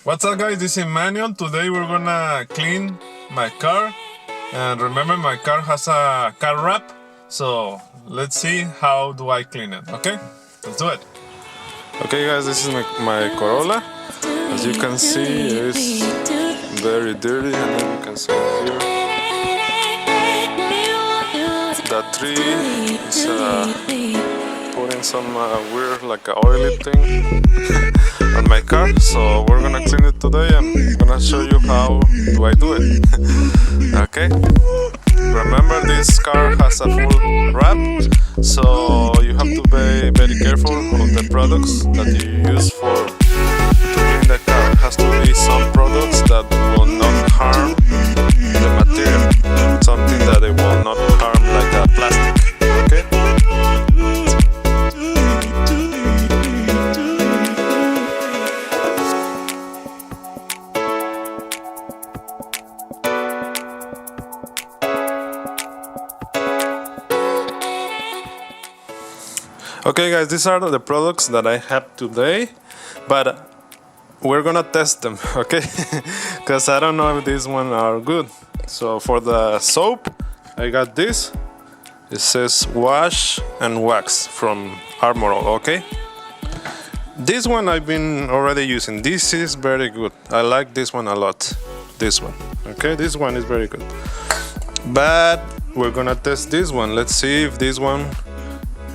What's up guys, this is Emmanuel. Today we're gonna clean my car. And remember, my car has a car wrap. So let's see how do I clean it, okay? Let's do it. Okay guys, this is my Corolla. As you can see, it's very dirty, and then you can see here that tree is putting some weird like a oily thing on my car. So we're gonna clean it today and I'm gonna show you how do I do it. Okay, remember this car has a full wrap, so you have to be very careful of the products that you use for to clean the car. It has to be some products that will not harm the material, something that it will not harm like a plastic. Okay. Okay guys, these are the products that I have today, but we're gonna test them, okay? Because I don't know if these ones are good. So for the soap, I got this. It says wash and wax from Armorall, okay? This one I've been already using. This is very good. I like this one a lot. This one, okay? This one is very good. But we're gonna test this one. Let's see if this one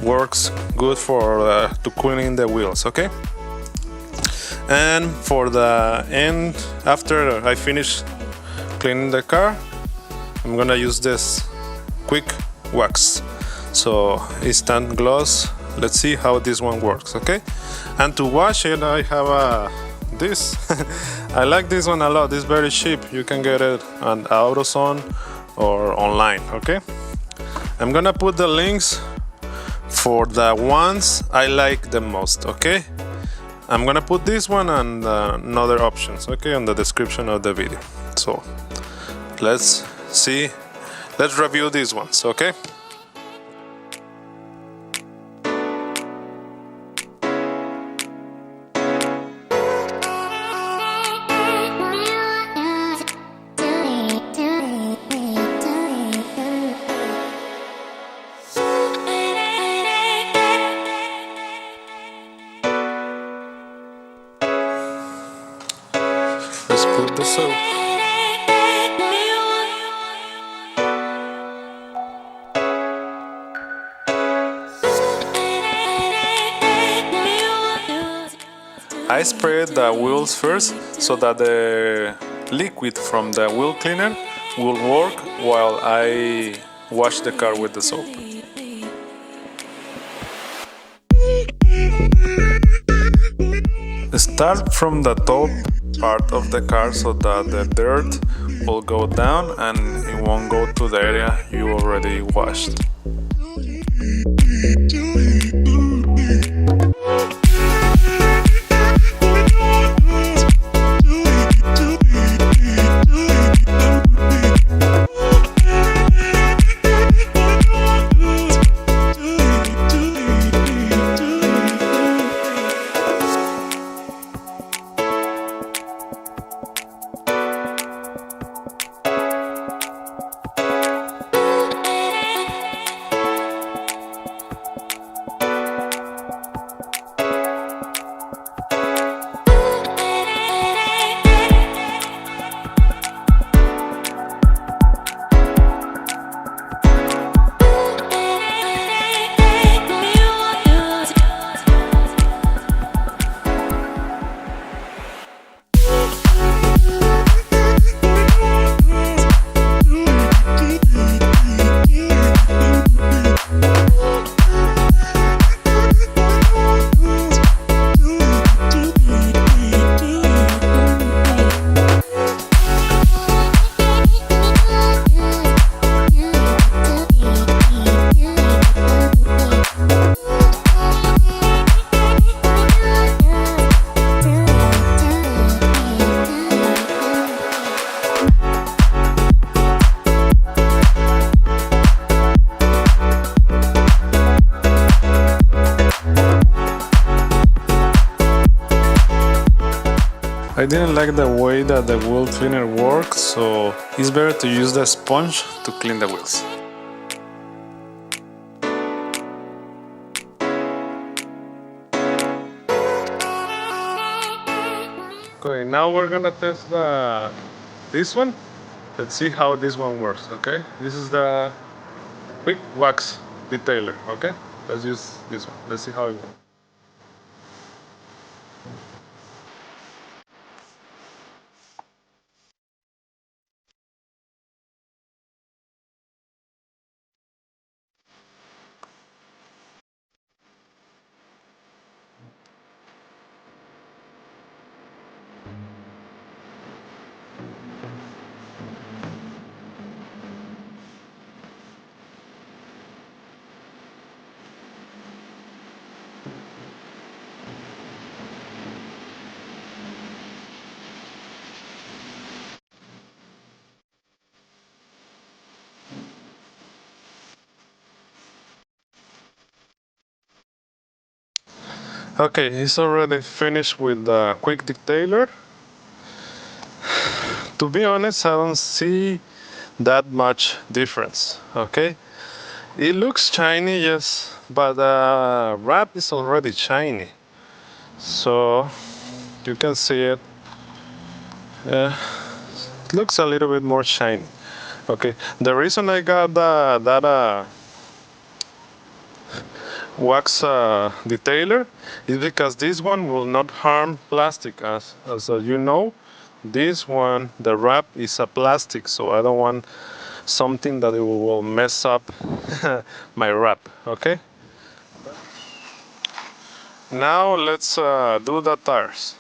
works good for to cleaning the wheels, okay? And for the end, after I finish cleaning the car, I'm gonna use this quick wax. So instant gloss. Let's see how this one works, okay? And to wash it, I have this. I like this one a lot. It's very cheap. You can get it on AutoZone or online, okay? I'm gonna put the links for the ones I like the most, okay? I'm gonna put this one and another options, okay, on the description of the video. So let's see, let's review these ones, okay? Let's put the soap. I sprayed the wheels first so that the liquid from the wheel cleaner will work while I wash the car with the soap. Start from the top part of the car so that the dirt will go down and it won't go to the area you already washed. didn't like the way that the wheel cleaner works, so it's better to use the sponge to clean the wheels. Okay, now we're gonna test this one. Let's see how this one works, okay? This is the quick wax detailer, okay? Let's use this one. Let's see how it works. Okay, it's already finished with the quick detailer. To be honest, I don't see that much difference, okay? It looks shiny, yes, but the wrap is already shiny. So you can see it. It looks a little bit more shiny. Okay, the reason I got that wax detailer is because this one will not harm plastic. As you know, this one, the wrap is a plastic, so I don't want something that it will mess up my wrap. Okay. Now let's do the tires.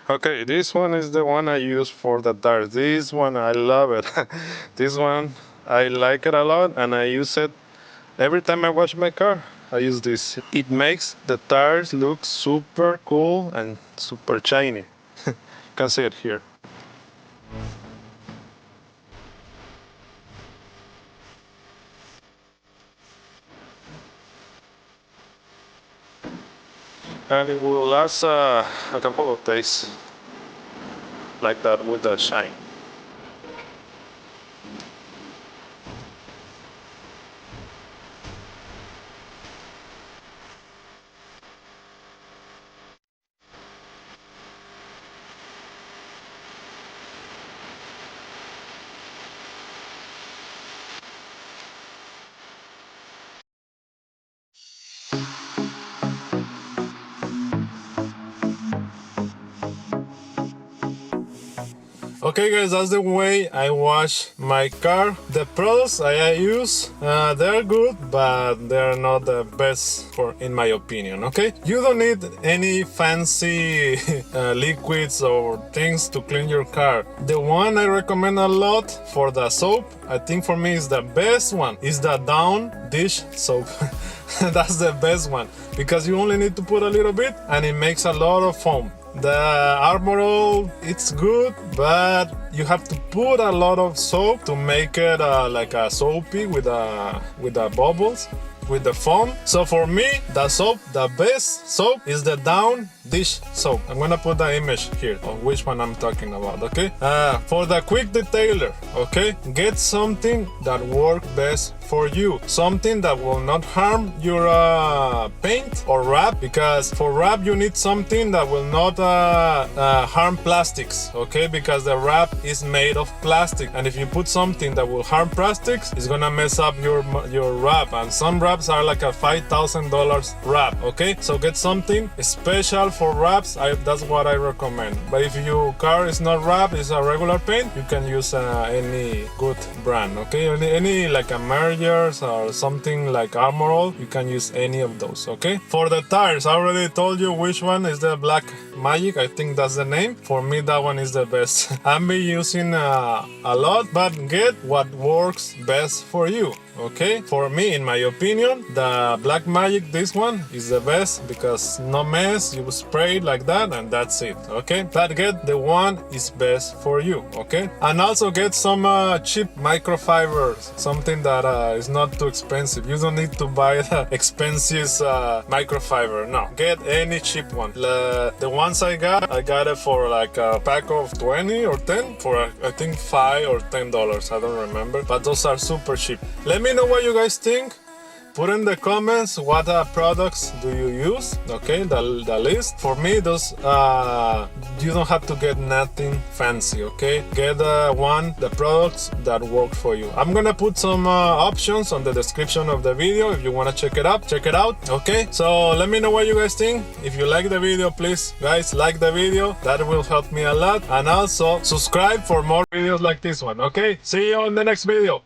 Okay, this one is the one I use for the tires. This one I love it. This one I like it a lot, and I use it every time I wash my car. I use this. It makes the tires look super cool and super shiny. You can see it here. And it will last a couple of days like that with the shine. Okay guys, that's the way I wash my car. The products I use, they're good, but they're not the best in my opinion, okay? You don't need any fancy liquids or things to clean your car. The one I recommend a lot for the soap, I think for me is the best one, is the Dawn dish soap. That's the best one, because you only need to put a little bit and it makes a lot of foam. The Armor, it's good, but you have to put a lot of soap to make it like a soapy with the bubbles, with the foam. So for me, the best soap is the Dawn dish soap. I'm gonna put the image here of which one I'm talking about, okay? For the quick detailer, okay? Get something that works best for you. Something that will not harm your paint or wrap, because for wrap you need something that will not harm plastics, okay? Because the wrap is made of plastic, and if you put something that will harm plastics, it's gonna mess up your wrap, and some wraps are like a $5,000 wrap, okay? So get something special for wraps. That's what I recommend. But if your car is not wrapped, it's a regular paint, you can use any good brand, okay? Any like a Mergers or something like Armor, you can use any of those, okay? For the tires, I already told you which one is the Black Magic. I think that's the name. For me, that one is the best. I've been using a lot, but get what works best for you. Okay, for me, in my opinion, the Black Magic, this one is the best because no mess, you spray it like that and that's it. Okay, but get the one is best for you. Okay, and also get some cheap microfibers, something that is not too expensive. You don't need to buy the expensive microfiber. No, get any cheap one. The ones I got it for like a pack of 20 or 10 for I think $5 or $10. I don't remember, but those are super cheap. Let me know what you guys think. Put in the comments what products do you use. Okay, the list. For me, those you don't have to get nothing fancy. Okay, get the products that work for you. I'm gonna put some options on the description of the video if you wanna check it out. Okay, so let me know what you guys think. If you like the video, please guys like the video. That will help me a lot. And also subscribe for more videos like this one. Okay, see you on the next video.